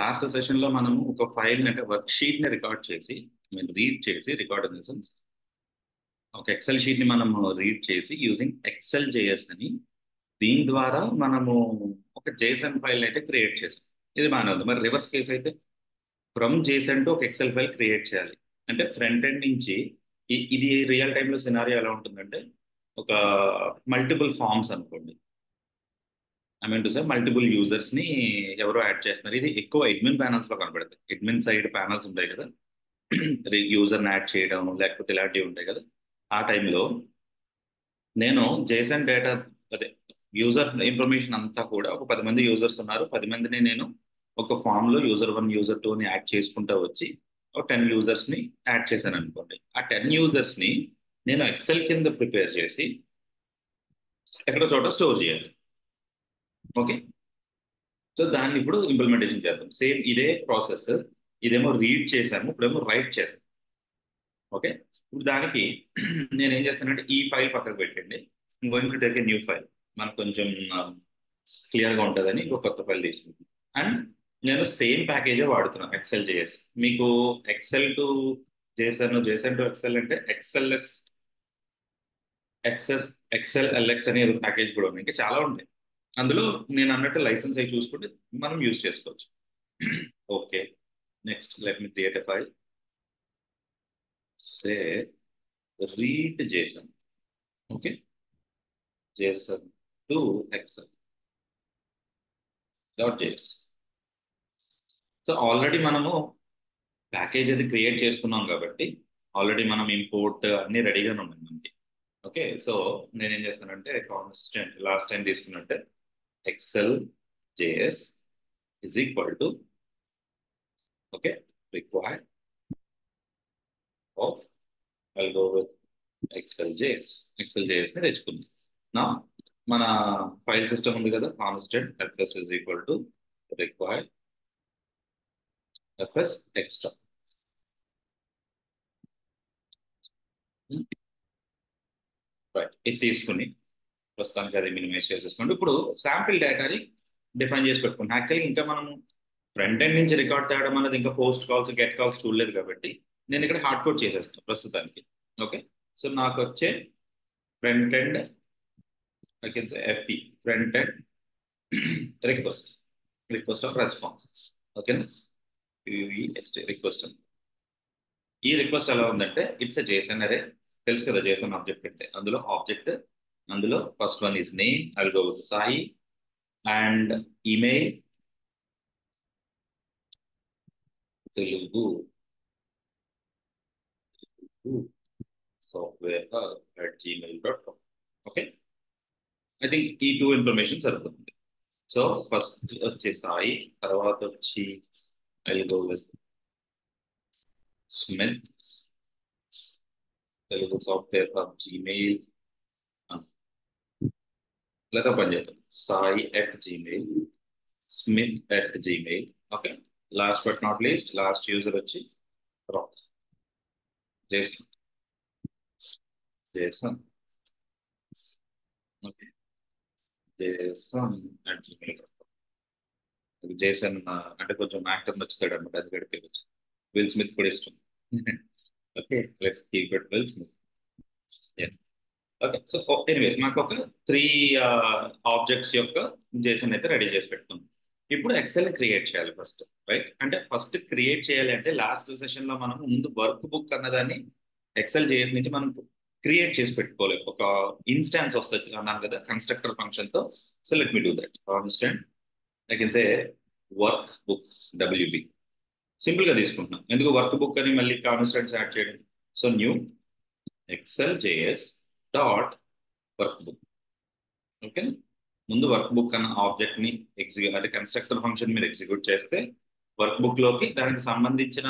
Last session లో మనము ఒక ఫైల్ అంటే వర్క్ షీట్ ని రికార్డ్ చేసి రీడ్ చేసి రికార్డ్ ఇన్ ద సెన్స్ ఒక ఎక్సెల్ షీట్ ని మనము రీడ్ చేసి యూజింగ్ ఎక్సెల్ జేఎస్ అని దీని ద్వారా మనము ఒక జేసన్ ఫైల్ అయితే క్రియేట్ చేసాం. ఇది బాగానే ఉంది. మరి రివర్స్ కేస్ అయితే ఫ్రమ్ జేసన్ టు ఒక ఎక్సెల్ ఫైల్ క్రియేట్ చేయాలి అంటే ఫ్రంట్ ఎండ్ నుంచి ఇది రియల్ టైంలో సినారియో ఎలా ఉంటుందంటే ఒక మల్టిపుల్ ఫామ్స్ అనుకోండి. I mean to say multiple users ని ఎవరో యాడ్ చేస్తున్నారు. ఇది ఎక్కువ అడ్మిన్ ప్యానల్స్ లో కనబడుతుంది. అడ్మిన్ సైడ్ ప్యానల్స్ ఉంటాయి కదా, యూజర్ని యాడ్ చేయడం లేకపోతే ఇలాంటివి ఉంటాయి కదా. ఆ టైంలో నేను జేసన్ డేటా అదే యూజర్ ఇన్ఫర్మేషన్ అంతా కూడా ఒక 10 మంది యూజర్స్ ఉన్నారు. 10 మందిని నేను ఒక ఫామ్ లో యూజర్ 1 యూజర్ 2 ని యాడ్ చేసుకుంటూ వచ్చి ఒక 10 యూజర్స్ ని యాడ్ చేశాను అనుకోండి. ఆ 10 యూజర్స్ ని నేను ఎక్సెల్ కింద ప్రిపేర్ చేసి ఎక్కడో చోట స్టోర్ చేయాలి. ఓకే, సో దాన్ని ఇప్పుడు ఇంప్లిమెంటేషన్ చేద్దాం. సేమ్ ఇదే ప్రాసెస్. ఇదేమో రీడ్ చేశాము, ఇప్పుడేమో రైట్ చేస్తాం. ఓకే, ఇప్పుడు దానికి నేను ఏం చేస్తానంటే ఈ ఫైల్ పక్కకు పెట్టండి. Going to take a new file, మనకు కొంచెం క్లియర్గా ఉంటుందని ఇంకో కొత్త ఫైల్ తీసుకుంటాను. అండ్ నేను సేమ్ ప్యాకేజే వాడుతున్నాను, ఎక్సెల్ జేఎస్. మీకు Excel to JSON, JSON to Excel అంటే ఎక్సెల్ఎస్, ఎక్సెస్, ఎక్సెల్ ఎల్ఎక్స్ అనే ప్యాకేజ్ కూడా ఉంది. ఇంకా చాలా ఉంటాయి. అందులో నేను అన్నట్టు లైసెన్స్ అయి చూసుకుంటే మనం యూజ్ చేసుకోవచ్చు. Okay, next let me create a file. Say read JSON. Okay, JSON to Excel dot JS. So already మనము ప్యాకేజ్ అది క్రియేట్ చేసుకున్నాం కాబట్టి ఆల్రెడీ మనం ఇంపోర్ట్ అన్ని రెడీగానే ఉన్నాయి మనకి. ఓకే, సో నేనేం చేస్తానంటే కాన్స్టెంట్ లాస్ట్ టైం తీసుకున్నట్టే Excel JS is equal to okay require of I'll go with Excel JS ని తెచ్చుకుంది. నా మన ఫైల్ సిస్టమ్ ఉంది కదా, constant FS is equal to require FS extra. Right, ఇది తీసుకుని ప్రస్తుతానికి అది మినిమైజ్ చేసేసుకోండి. ఇప్పుడు శాంపిల్ డేటాని డిఫైన్ చేసి పెట్టుకోండి. యాక్చువల్గా ఇంకా మనం ఫ్రంట్ ఎండ్ నుంచి రికార్డ్ తేవడం అనేది ఇంకా పోస్ట్ కాల్స్ గెట్ కాల్స్ చూడలేదు కాబట్టి నేను ఇక్కడ హార్డ్ కోడ్ చేసేస్తాను ప్రస్తుతానికి. ఓకే, సో నాకు వచ్చే front end I can say FP front end request of response. ఓకేనా, రిక్వెస్ట్. ఈ రిక్వెస్ట్ ఎలా ఉందంటే ఇట్స్ ఎ జేసన్ అరే. తెలుసు కదా జేసన్ ఆబ్జెక్ట్ అంటే, అందులో ఆబ్జెక్ట్, అందులో first one is name, I will go with Sai, and email Telugu software@gmail.com. Okay, I think ఈ 2 ఇన్ఫర్మేషన్ సరిపోతుంది. సో ఫస్ట్ వచ్చే సాయి, తర్వాత వచ్చి I will go with Smith Telugu software@gmail, లేదా పని చేద్దాం సాయి@gmail, smith@gmail. Okay, last but not least last user వచ్చి rock Jason. Jason okay, json@gmail.com. Jason అంటే కొంచెం యాక్టర్ నచ్చుతాడు అనమాట, అది గడిపేయచ్చు. విల్ స్మిత్ కూడా ఇష్టం. Okay, let's keep it will Smith. Okay, so anyways మాకు ఒక 3 ఆబ్జెక్ట్స్ యొక్క జేసన్ అయితే రెడీ చేసి పెట్టుకుందాం. ఇప్పుడు ఎక్సెల్ క్రియేట్ చేయాలి ఫస్ట్. రైట్, అంటే ఫస్ట్ క్రియేట్ చేయాలి అంటే లాస్ట్ సెషన్ లో మనం ముందు వర్క్ బుక్ అన్నదాన్ని ఎక్సెల్ జేఎస్ నుంచి మనం క్రియేట్ చేసి పెట్టుకోవాలి. ఒక ఇన్స్టాన్స్ వస్తుంది అన్నాను కదా కన్స్ట్రక్టర్ ఫంక్షన్ తో. So let me do that. Constant I can say workbook WB. సింపుల్ గా తీసుకుంటున్నాం, ఎందుకు వర్క్ బుక్ అని మళ్ళీ కాన్స్టెంట్స్ యాడ్ చేయడం. So new Excel JS dot workbook. Okay, ముందు వర్క్ బుక్ అన్న ఆబ్జెక్ట్ ని ఎగ్జిక్యూట్ అంటే కన్స్ట్రక్టర్ ఫంక్షన్ మీరు ఎగ్జిక్యూట్ చేస్తే వర్క్ బుక్ లోకి దానికి సంబంధించిన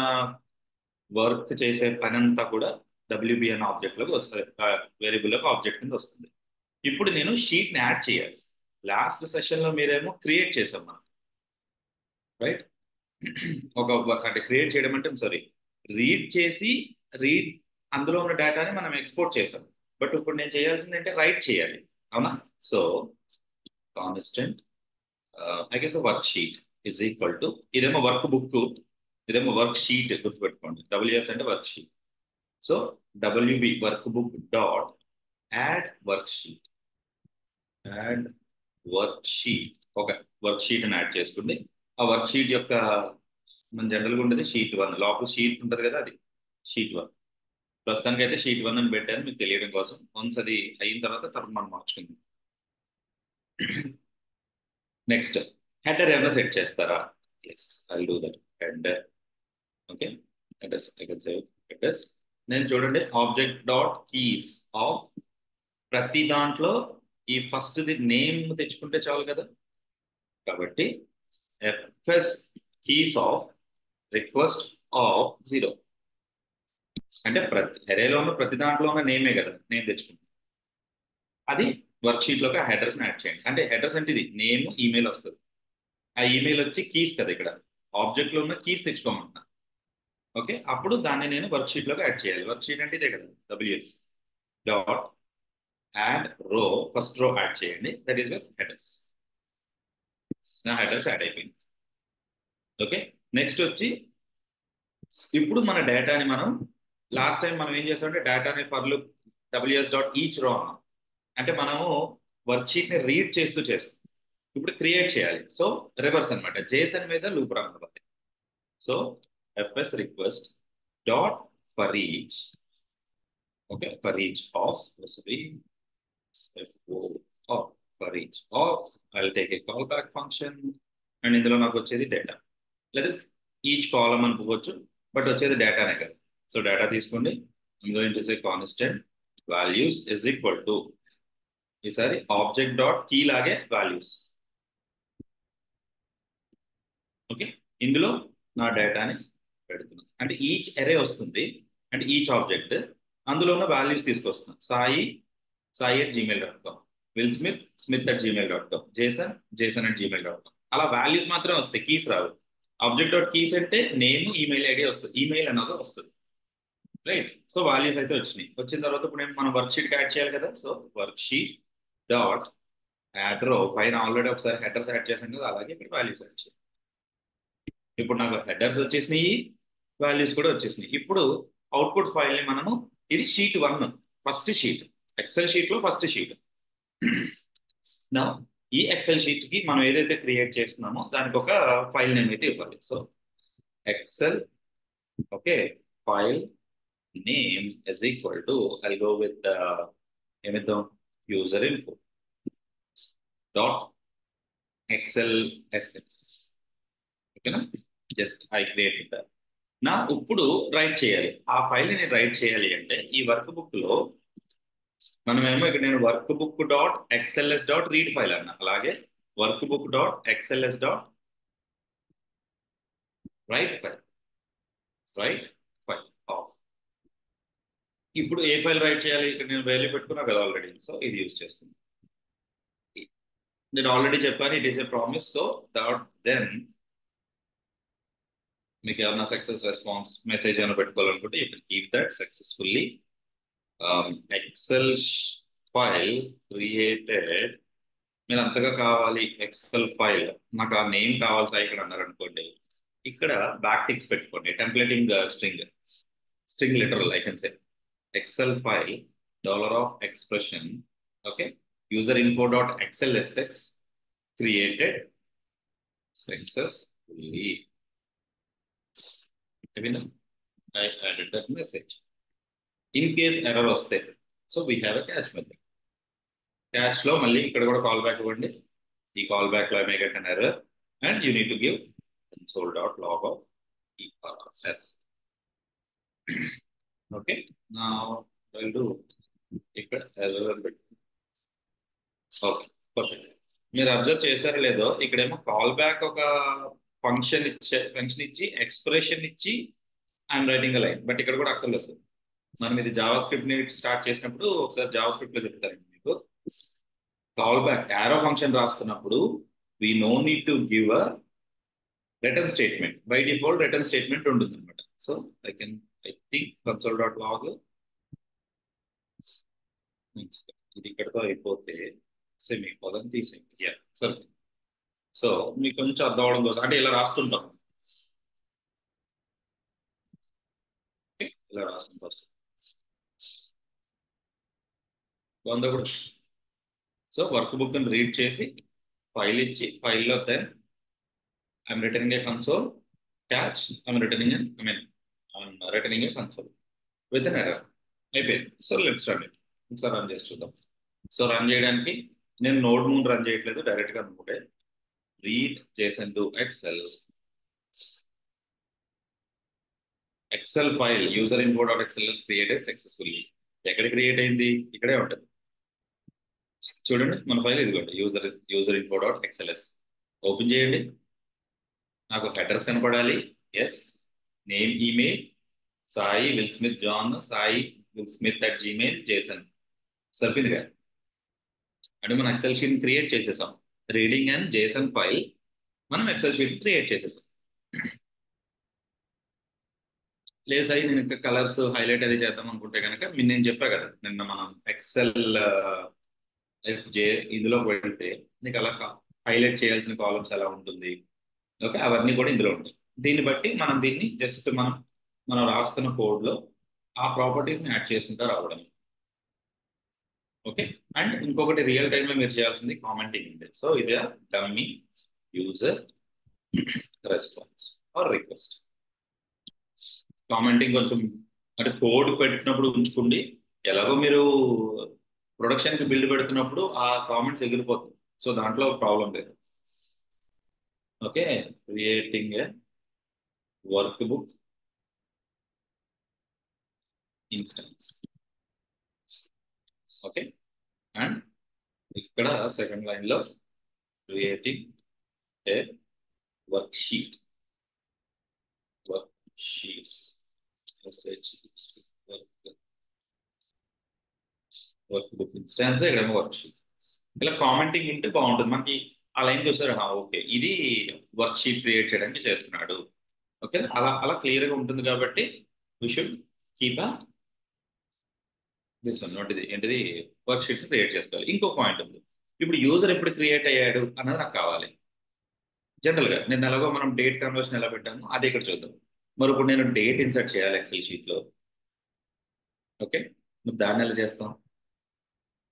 వర్క్ చేసే పని అంతా కూడా డబ్ల్యూబి అనే ఆబ్జెక్ట్ లోకి వస్తుంది, వేరియబుల్ లోకి ఆబ్జెక్ట్ కింద వస్తుంది. ఇప్పుడు నేను షీట్ ని యాడ్ చేయాలి. లాస్ట్ సెషన్ లో మీరేమో క్రియేట్ చేసాం మనం. రైట్, ఒక అంటే క్రియేట్ చేయడం అంటే సారీ రీడ్ చేసి రీడ్ అందులో ఉన్న డేటాని మనం ఎక్స్పోర్ట్ చేసాం. బట్ ఇప్పుడు నేను చేయాల్సింది అంటే రైట్ చేయాలి, అవునా? So constant I guess work sheet is equal to, ఇదేమో వర్క్ బుక్, ఇదేమో వర్క్ షీట్, గుర్తుపెట్టుకోండి. డబ్ల్యూఎస్ అంటే work sheet. So WB work book dot add work sheet, add work sheet. ఒక వర్క్ షీట్ అని యాడ్ చేసుకోండి. ఆ వర్క్ షీట్ యొక్క మన జనరల్గా ఉండేది షీట్ 1, లోపల షీట్ ఉంటుంది కదా, అది షీట్ 1. ప్రస్తుతానికి అయితే షీట్ 1 అని పెట్టాను మీకు తెలియడం కోసం. వన్స్ అది అయిన తర్వాత మనం మార్చుకుందాం. నెక్స్ట్ హెడర్ ఏమైనా సెట్ చేస్తారా? Yes, I do that. Header, okay, headers, I can save headers. నేను చూడండి ఆబ్జెక్ట్ డాట్ కీస్ ఆఫ్, ప్రతి దాంట్లో ఈ ఫస్ట్ ది నేమ్ తెచ్చుకుంటే చాలు కదా. కాబట్టి FS keys of request of 0 అంటే ప్రతి అరేలో ఉన్న ప్రతి దాంట్లో ఉన్న నేమే కదా నేమ్ తెచ్చుకుంటాం. అది వర్క్ షీట్ లోకి హెడర్స్ యాడ్ చేయండి. అంటే హెడర్స్ అంటే ఇది నేమ్, ఈమెయిల్ వస్తుంది. ఆ ఈమెయిల్ వచ్చి కీస్ కదా, ఇక్కడ ఆబ్జెక్ట్ లో ఉన్న కీస్ తెచ్చుకోమంటున్నా. ఓకే, అప్పుడు దాన్ని నేను వర్క్ షీట్ లోకి యాడ్ చేయాలి. వర్క్ షీట్ అంటే ఇదే కదా, డబ్ల్యూఎస్ డాట్ యాడ్ రో, ఫస్ట్ రో యాడ్ చేయండి, దట్ ఈస్ విత్ హెడర్స్. నా హెడర్స్ యాడ్ అయిపోయింది. ఓకే, నెక్స్ట్ వచ్చి ఇప్పుడు మన డేటాని మనం లాస్ట్ టైం మనం ఏం చేస్తామంటే డేటాని పర్లు డబ్ల్యూఎస్ డాట్ ఈచ్ రో అన్నాం. అంటే మనము వర్క్ షీట్ ని రీడ్ చేస్తూ చేస్తాం. ఇప్పుడు క్రియేట్ చేయాలి. సో రివర్స్ అనమాట, జేసన్ మీద లూప్ రన్ అవ్వాలి. So FS request dot for each, okay, for each of for each of, I take a call back function, and ఇందులో నాకు వచ్చేది డేటా, లేదా ఈచ్ కాలం అనుకోవచ్చు, బట్ వచ్చేది డేటానే కదా. సో డేటా తీసుకోండి. I'm going to say constant values is equal to, ఈసారి object dot key లాగే వాల్యూస్. ఓకే, ఇందులో నా డేటాని పెడుతున్నాను. అంటే ఈచ్ అరే వస్తుంది, అంటే ఈచ్ ఆబ్జెక్ట్, అందులో ఉన్న వాల్యూస్ తీసుకొస్తున్నాను. సాయి@gmail.com, విల్ స్మిత్@gmail.com, జేసన్@gmail.com. అలా వాల్యూస్ మాత్రం వస్తాయి, కీస్ రావు. ఆబ్జెక్ట్ డాట్ కీస్ అంటే నేమ్, ఈమెయిల్ ఐడి వస్తుంది, ఈమెయిల్ అన్నది వస్తుంది, రైట్. సో వాల్యూస్ అయితే వచ్చినాయి. వచ్చిన తర్వాత ఇప్పుడు మనం వర్క్ షీట్ యాడ్ చేయాలి కదా. So work sheet dot add రో, పైన ఆల్రెడీ ఒకసారి హెడర్స్ యాడ్ చేసాం కదా, అలాగే ఇక్కడ వాల్యూస్ యాడ్ చేయాలి. ఇప్పుడు నాకు హెడర్స్ వచ్చేసినాయి, వాల్యూస్ కూడా వచ్చేసినాయి. ఇప్పుడు అవుట్పుట్ ఫైల్ ని మనము, ఇది sheet 1, first sheet, Excel sheet లో ఫస్ట్ షీట్. నా ఈ ఎక్సెల్ షీట్ కి మనం ఏదైతే క్రియేట్ చేస్తున్నామో దానికి ఒక ఫైల్ నేమ్ అయితే ఇవ్వాలి. So Excel, okay, file name is equal to, I'll go with ఏమిద్దాం, user info dot Excel SX. ఓకేనా, జస్ట్ ఐ క్రియేటెడ్ దట్. నా ఇప్పుడు రైట్ చేయాలి, ఆ ఫైల్ ని రైట్ చేయాలి అంటే ఈ వర్క్ బుక్ లో మనమేమో ఇక్కడ నేను work book dot XLS dot read file అన్నా, అలాగే work book dot XLS dot right file, right file of. ఇప్పుడు ఏ ఫైల్ రైట్ చేయాలి, ఇక్కడ నేను వాల్యూ పెట్టుకున్నా కదా ఆల్రెడీ, సో ఇది యూజ్ చేసుకున్నాను. నేను ఆల్రెడీ చెప్పాను, it is a promise. So then మీకు ఏమైనా సక్సెస్ రెస్పాన్స్ మెసేజ్ ఏమైనా పెట్టుకోవాలనుకుంటే you can keep that successfully Excel file created. మీరు అంతగా కావాలి ఎక్సెల్ ఫైల్, నాకు ఆ నేమ్ కావాలి సార్ ఇక్కడ అన్నారు అనుకోండి, ఇక్కడ బ్యాక్ టిక్స్ పెట్టుకోండి, templating string literal I can say Excel file $expression, okay, user info dot XLSX created successfully. I added that message. In case error వస్తే, so we have a catch method. Catch లో మళ్ళీ ఇక్కడ కూడా call back ఇవ్వండి. ఈ call back లో may get an error and you need to give console.log of error. Okay, now I'll do ఇక్కడ error. Okay, perfect. మీరు అబ్జర్వ్ చేశారో లేదో, ఇక్కడేమో కాల్ బ్యాక్ ఒక ఫంక్షన్ ఇచ్చి ఎక్స్ప్రెషన్ ఇచ్చి ఐఎమ్ రైటింగ్ లైన్, బట్ ఇక్కడ కూడా అక్కర్లేదు. మనం ఇది జావా స్క్రిప్ట్ ని స్టార్ట్ చేసినప్పుడు ఒకసారి జావా స్క్రిప్ట్ లో చెప్తారండి మీకు. కాల్ బ్యాక్ యారో ఫంక్షన్ రాస్తున్నప్పుడు we no need to give a return statement. By default return statement ఉంటుంది అనమాట. సో ఐ థింక్ console.log ఇది ఇక్కడతో అయిపోతే సెమీ కోలన్ తీసేయండి. సరే, సో మీకు కొంచెం అర్థం అవడం కోసం అంటే ఇలా రాస్తుంటాం, ఇలా రాసుకుంటాం వంద కూడా. సో వర్క్ బుక్ రీడ్ చేసి ఫైల్ ఇచ్చి ఫైల్లో then I'm returning a console catch, I'm returning I mean returning a console with an error అయిపోయింది. So let's run it. ఇట్లా రన్ చేసి చూద్దాం. సో రన్ చేయడానికి నేను నోడ్ మూన్ రన్ చేయట్లేదు, డైరెక్ట్గా అనుకుంటే read JSON to Excel, Excel file user info dot Excel created successfully. ఎక్కడ క్రియేట్ అయింది? ఇక్కడే ఉంటుంది చూడండి, మన ఫైల్ ఇదిగోండి, user info dot XLS. Open చేయండి. నాకు హెడర్స్ కనపడాలి. Yes, name email Sai Will Smith John, Sai Will Smith at Gmail JSON. సరిపోయిందిగా. అంటే మనం ఎక్సెల్ షీట్ క్రియేట్ చేసేసాం. రీడింగ్ అండ్ జేసన్ ఫైల్ మనం ఎక్సెల్ షీట్ క్రియేట్ చేసేసాం. లేదు సాయి నేను ఇంకా కలర్స్ హైలైట్ అది చేద్దాం అనుకుంటే కనుక నేను చెప్పా కదా నిన్న మనం ఎక్సెల్ ఎస్జే ఇందులో పెడితే నీకు అలా హైలైట్ చేయాల్సిన కాలమ్స్ ఎలా ఉంటుంది, ఓకే, అవన్నీ కూడా ఇందులో ఉంటాయి. దీన్ని బట్టి మనం దీన్ని జస్ట్ మనం రాస్తున్న కోడ్లో ఆ ప్రాపర్టీస్ని యాడ్ చేసుకుంటూ రావడం. ఓకే. అండ్ ఇంకొకటి రియల్ టైంలో మీరు చేయాల్సింది కామెంటింగ్ ఉంది. సో ఇది dummy user response or request. Commenting కొంచెం అంటే కోడ్ పెట్టినప్పుడు ఉంచుకోండి. ఎలాగో మీరు ప్రొడక్షన్కి బిల్డ్ పెడుతున్నప్పుడు ఆ కామెంట్స్ ఎగిరిపోతుంది. సో దాంట్లో ప్రాబ్లం లేదు. Okay. Creating a work book instance. Okay. And ఇక్కడ సెకండ్ లైన్లో creating a work sheet, work sheet work book instance, ఇక్కడేమో వర్క్ షీట్. ఇలా కామెంటింగ్ ఉంటే బాగుంటుంది మనకి. ఆ లైన్ చూసారు, ఓకే ఇది వర్క్ షీట్ క్రియేట్ చేయడానికి చేస్తున్నాడు. ఓకే, అలా అలా క్లియర్గా ఉంటుంది కాబట్టి we should keep this one note. ఇది ఏంటిది? వర్క్ షీట్స్ క్రియేట్ చేసుకోవాలి. ఇంకో పాయింట్ ఉంది, ఇప్పుడు యూజర్ ఎప్పుడు క్రియేట్ అయ్యాడు అన్నది నాకు కావాలి. జనరల్గా నేను ఎలాగో మనం డేట్ కన్వర్షన్ ఎలా పెట్టామో అదే ఇక్కడ చూద్దాం. మరి ఇప్పుడు నేను డేట్ ఇన్సర్ట్ చేయాలి ఎక్సెల్ షీట్లో. ఓకే, మరి దాన్ని ఎలా చేస్తాం?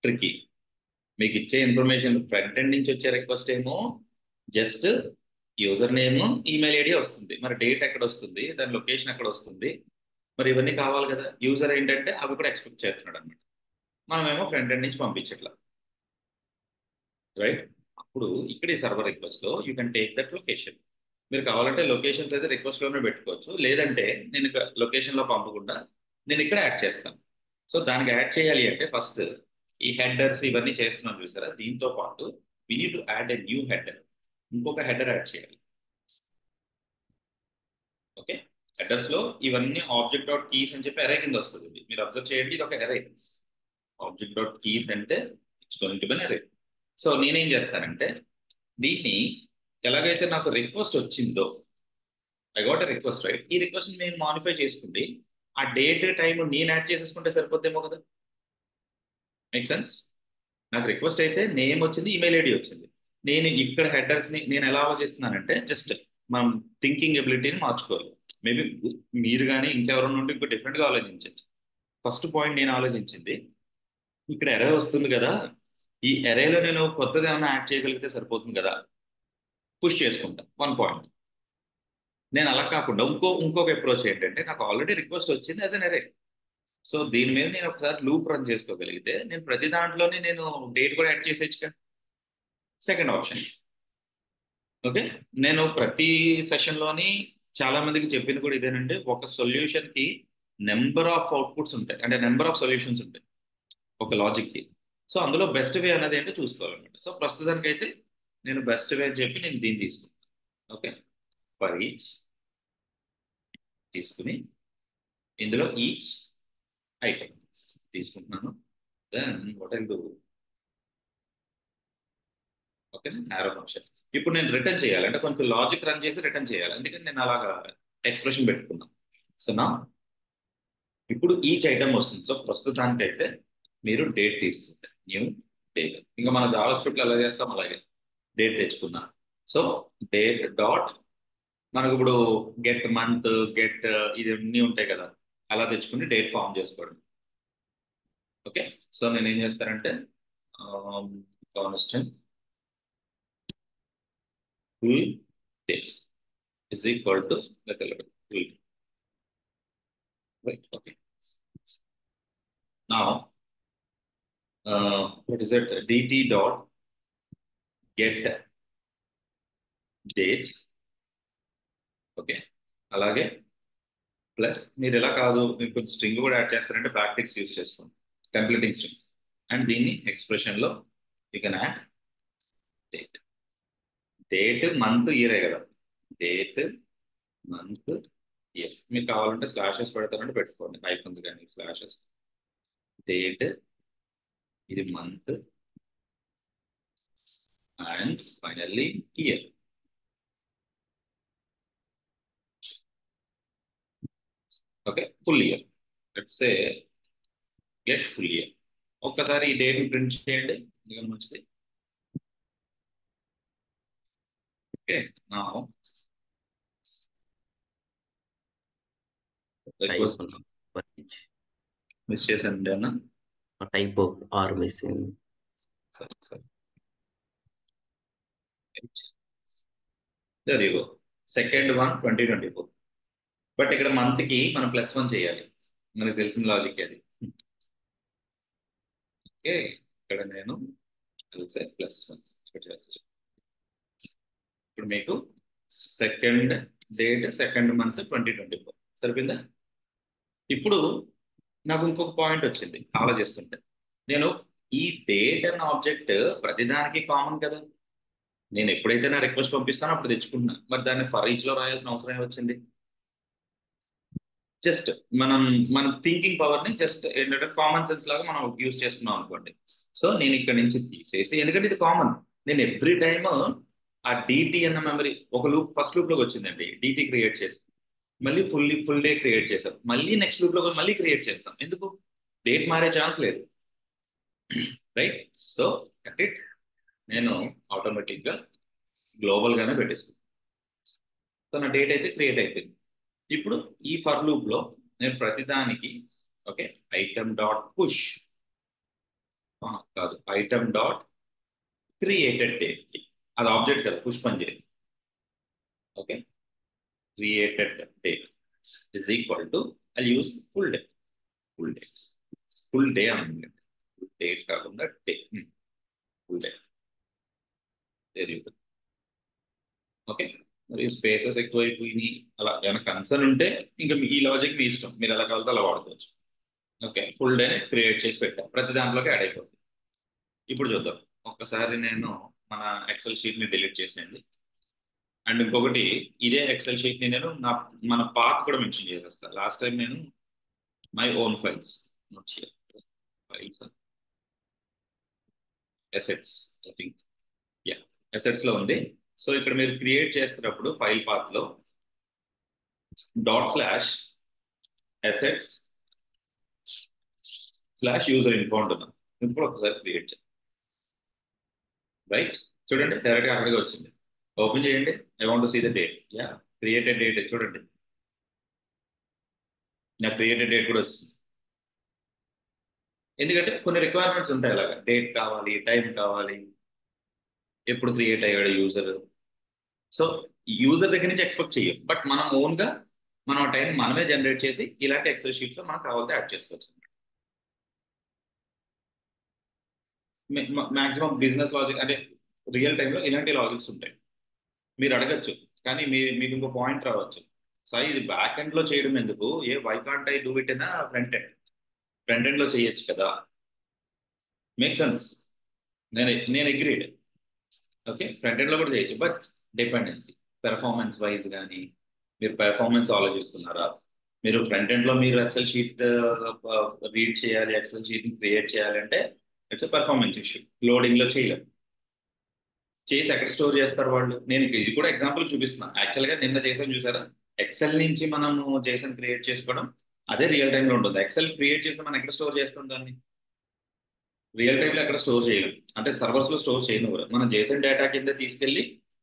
ట్రిక్కీ. మీకు ఇచ్చే ఇన్ఫర్మేషన్ ఫ్రంట్ ఎండ్ నుంచి వచ్చే రిక్వెస్ట్ ఏమో just user name email ID వస్తుంది, మరి డేట్ ఎక్కడ వస్తుంది, దాని లొకేషన్ ఎక్కడ వస్తుంది, మరి ఇవన్నీ కావాలి కదా. యూజర్ ఏంటంటే అవి కూడా ఎక్స్పెక్ట్ చేస్తున్నాడు అనమాట. మనమేమో ఫ్రంట్ ఎండ్ నుంచి పంపించట్లా, రైట్. అప్పుడు ఇక్కడ ఈ సర్వర్ రిక్వెస్ట్ లో you can take that location. మీరు కావాలంటే లొకేషన్స్ అయితే రిక్వెస్ట్ లోనే పెట్టుకోవచ్చు, లేదంటే నేను లొకేషన్ లో పంపకుండా నేను ఇక్కడ యాడ్ చేస్తాను. సో దానికి యాడ్ చేయాలి అంటే ఫస్ట్ ఈ హెడర్స్ ఇవన్నీ చేస్తున్నాం చూసారా, దీంతో పాటు we need to add a new header. ఇంకొక హెడర్ యాడ్ చేయాలి. ఓకే, హెడర్స్ లో ఇవన్నీ ఆబ్జెక్ట్ డాట్ కీస్ అని చెప్పి అరే కింద వస్తుంది. మీరు అబ్జర్వ్ చేయండి, ఇది ఒక అరే. ఆబ్జెక్ట్ డాట్ కీస్ అంటే ఇట్స్ గోయింగ్ టు బి అరే. సో నేనేం చేస్తానంటే దీన్ని ఎలాగైతే నాకు రిక్వెస్ట్ వచ్చిందో, I got a request right, ఈ రిక్వెస్ట్ నేను మాడిఫై చేసుకుంటే ఆ డేట్ టైం నేను యాడ్ చేసేసుకుంటే సరిపోద్దేమో కదా. Make sense? నాకు రిక్వెస్ట్ అయితే నేమ్ వచ్చింది, ఈమెయిల్ ఐడి వచ్చింది. నేను ఇక్కడ హెడర్స్ని నేను ఎలా ఆలోచిస్తున్నానంటే జస్ట్ మనం థింకింగ్ ఎబిలిటీని మార్చుకోవాలి. మేబీ మీరు కానీ ఇంకెవరైనా ఉంటే ఇంకో డిఫరెంట్గా ఆలోచించవచ్చు. ఫస్ట్ పాయింట్ నేను ఆలోచించింది, ఇక్కడ ఎరే వస్తుంది కదా, ఈ ఎరేలో నేను కొత్తది ఏమైనా యాడ్ చేయగలిగితే సరిపోతుంది కదా, పుష్ చేసుకుంటా. One point. నేను అలా కాకుండా ఇంకొక అప్రోచ్ ఏంటంటే నాకు ఆల్రెడీ రిక్వెస్ట్ వచ్చింది యాజ్ అన్ ఎరే. సో దీని మీద నేను ఒకసారి లూప్ రన్ చేసుకోగలిగితే నేను ప్రతి దాంట్లోనే నేను డేట్ కూడా యాడ్ చేసేయచ్చు. Second option. ఓకే, నేను ప్రతి సెషన్లోని చాలా మందికి చెప్పింది కూడా ఇదేనంటే ఒక సొల్యూషన్కి నెంబర్ ఆఫ్ అవుట్పుట్స్ ఉంటాయి, అంటే నెంబర్ ఆఫ్ సొల్యూషన్స్ ఉంటాయి ఒక లాజిక్కి. సో అందులో బెస్ట్ వే అనేది ఏంటో చూసుకోవాలన్నమాట. సో ప్రస్తుతానికి అయితే నేను బెస్ట్ వే అని చెప్పి నేను దీన్ని తీసుకుంటాను. ఓకే, ఫర్ ఈచ్ తీసుకుని ఇందులో ఈచ్ ఐటమ్ తీసుకుంటున్నాను. Then what I do, okay, arrow function. ఇప్పుడు నేను రిటర్న్ చేయాలి అంటే కొంచెం లాజిక్ రన్ చేసి రిటర్న్ చేయాలి, అందుకని నేను అలాగా ఎక్స్ప్రెషన్ పెట్టుకున్నాను. సో నా ఇప్పుడు ఈచ్ ఐటమ్ వస్తుంది. సో ప్రస్తుతానికి అయితే మీరు డేట్ తీసుకుంటారు, న్యూ డేట్. ఇంకా మన జావా స్క్రిప్ట్లో ఎలా చేస్తాం అలాగే డేట్ తెచ్చుకున్నా, సో డేట్ డాట్ మనకు ఇప్పుడు గెట్ మంత్ గెట్ ఇది అన్నీ ఉంటాయి కదా, అలా తెచ్చుకుని డేట్ ఫామ్ చేసుకోవడం. ఓకే, సో నేను ఏం చేస్తానంటే constant full day is equal to full right. Okay, now what is it, dt dot get date. Okay, అలాగే ప్లస్ మీరు ఎలా కాదు, మీరు కొంచెం స్ట్రింగ్ కూడా యాడ్ చేస్తారంటే బ్రాకెట్స్ యూజ్ చేసుకోండి, కంప్లీటింగ్ స్ట్రింగ్. అండ్ దీన్ని ఎక్స్ప్రెషన్ లో you can add date. Date month ఇయరే కదా, డేట్ మంత్ ఇయర్. మీకు కావాలంటే స్లాషెస్ పెడతారంటే పెట్టుకోండి, హైఫన్స్ కానీ స్లాషెస్. డేట్, ఇది month, and finally year. Okay, full year. Let's say get full year. ఒక్కసారి ఈ డేట్ ప్రింట్ చేయండి, ఎందుకంటే మంచిది. ఓకే, నా మిస్ చేశాను అన్న, టైప్ ఆర్ మిస్సింగ్. సరే సరే, there you go. Second one 2024. But ఇక్కడ మంత్ కి మనం +1 చేయాలి, మనకు తెలిసిన లాజిక్ అది. ఓకే, ఇక్కడ నేను +1 చేస్తాను. ఇప్పుడు మీకు సెకండ్ డేట్ సెకండ్ మంత్ 2024 సరిపోయిందా? ఇప్పుడు నాకు ఇంకొక పాయింట్ వచ్చింది ఆలోచిస్తుంటే, నేను ఈ డేట్ అన్న ఆబ్జెక్ట్ ప్రతిదానికి కామన్ కదా, నేను ఎప్పుడైతే నా రిక్వెస్ట్ పంపిస్తానో అప్పుడు తెచ్చుకుంటున్నా, మరి దాన్ని ఫర్ ఈచ్ లో రాయాల్సిన అవసరం ఏమొచ్చింది? జస్ట్ మన థింకింగ్ పవర్ ని జస్ట్ ఏంటంటే కామన్ సెన్స్ లాగా మనం యూజ్ చేసుకున్నాం అనుకోండి. సో నేను ఇక్కడ నుంచి తీసేసి, ఎందుకంటే ఇది కామన్, నేను ఎవ్రీ టైమ్ ఆ డిటి అన్న మెమరీ ఒక లూప్, ఫస్ట్ లూప్ లోకి వచ్చిందండి, డిటి క్రియేట్ చేసి మళ్ళీ ఫుల్ డే క్రియేట్ చేసాం, మళ్ళీ నెక్స్ట్ లూప్ లో మళ్ళీ క్రియేట్ చేస్తాం. ఎందుకు? డేట్ మారే ఛాన్స్ లేదు, రైట్? సో ఇట్ నేను ఆటోమేటిక్ గా గ్లోబల్ గానే పెట్టేసుకున్నాను. సో నా డేట్ అయితే క్రియేట్ అయిపోయింది. ఇప్పుడు ఈ ఫర్ లూప్ లో నేను ప్రతిదానికి ఓకే ఐటమ్ డాట్ పుష్ కాదు, ఐటమ్ డాట్ క్రియేటెడ్ డేట్, అది ఆబ్జెక్ట్ కదా, పుష్ పని చేయదు. Okay, created date is equal to I use full day. Full day అని డేట్ కాకుండా డే, ఫుల్ డే. ఓకే, మరి స్పేసెస్ ఎక్కువైపోయినాయి అలా ఏమైనా కన్సర్న్ ఉంటే ఇంకా ఈ లాజిక్ మీ ఇష్టం, మీరు ఎలా కావాలంటే అలా వాడుకోవచ్చు. ఓకే, ఫుల్ డే క్రియేట్ చేసి పెట్టాం, ప్రతి దాంట్లోకి యాడ్ అయిపోతుంది. ఇప్పుడు చూద్దాం, ఒక్కసారి నేను మన ఎక్సెల్ షీట్ ని డిలీట్ చేసేయండి. అండ్ ఇంకొకటి, ఇదే ఎక్సెల్ షీట్ ని నేను మన పాత్ కూడా మెన్షన్ చేసేస్తాను. లాస్ట్ టైం నేను my own files assets, I think yeah assets లో ఉంది. సో ఇక్కడ మీరు క్రియేట్ చేస్తున్నప్పుడు ఫైల్ పాత్ లో /assets/user info ఉంటున్నాను. ఇప్పుడు ఒకసారి క్రియేట్ చేయండి, రైట్? చూడండి డైరెక్ట్ గా అక్కడికి వచ్చింది. ఓపెన్ చేయండి, I want to see the date. Yeah, created date చూడండి, నా క్రియేటెడ్ డేట్ కూడా వస్తుంది. ఎందుకంటే కొన్ని రిక్వైర్మెంట్స్ ఉంటాయి, అలాగా డేట్ కావాలి, టైం కావాలి, ఎప్పుడు క్రియేట్ అయ్యాడు యూజర్. సో యూజర్ దగ్గర నుంచి ఎక్స్పెక్ట్ చెయ్యం, బట్ మనం ఓన్ గా మనం టైం మనమే జనరేట్ చేసి ఇలాంటి ఎక్సెల్ షీట్ లో మనకు కావాలంటే యాడ్ చేసుకోవచ్చు. మాక్సిమం బిజినెస్ లాజిక్ అంటే రియల్ టైంలో ఇలాంటి లాజిక్స్ ఉంటాయి. మీరు అడగచ్చు, కానీ మీకు ఇంకో పాయింట్ రావచ్చు, సార్ ఇది బ్యాక్ ఎండ్ లో చేయడం ఎందుకు, why can't I do it in front end? Front end లో చేయొచ్చు కదా. మేక్ సెన్స్, నేను అగ్రీడ్. ఓకే, ఫ్రంట్ ఎండ్ లో కూడా చేయొచ్చు, బట్ డిపెండెన్సీ పెర్ఫార్మెన్స్ వైజ్ కానీ మీరు పెర్ఫార్మెన్స్ ఆలోచిస్తున్నారా? మీరు ఫ్రంట్ ఎండ్ లో మీరు ఎక్సెల్ షీట్ రీడ్ చేయాలి, ఎక్సెల్ షీట్ క్రియేట్ చేయాలంటే ఇట్స్ పెర్ఫార్మెన్స్ ఇష్యూ. లోడింగ్ లో చేయలేము, చేసి ఎక్కడ స్టోర్ చేస్తారు వాళ్ళు? నేను ఇది కూడా ఎగ్జాంపుల్ చూపిస్తున్నాను. యాక్చువల్ గా నిన్న చేసాను చూసారా, ఎక్సెల్ నుంచి మనము జేసన్ క్రియేట్ చేసుకోవడం అదే రియల్ టైంలో ఉంటుంది. ఎక్సెల్ క్రియేట్ చేస్తే మనం ఎక్కడ స్టోర్ చేస్తాం దాన్ని? రియల్ టైంలో ఎక్కడ స్టోర్ చేయలేం, అంటే సర్వర్స్ లో స్టోర్ చేయనివ్వరు. మనం జేసన్ డేటా కింద తీసుకెళ్ళి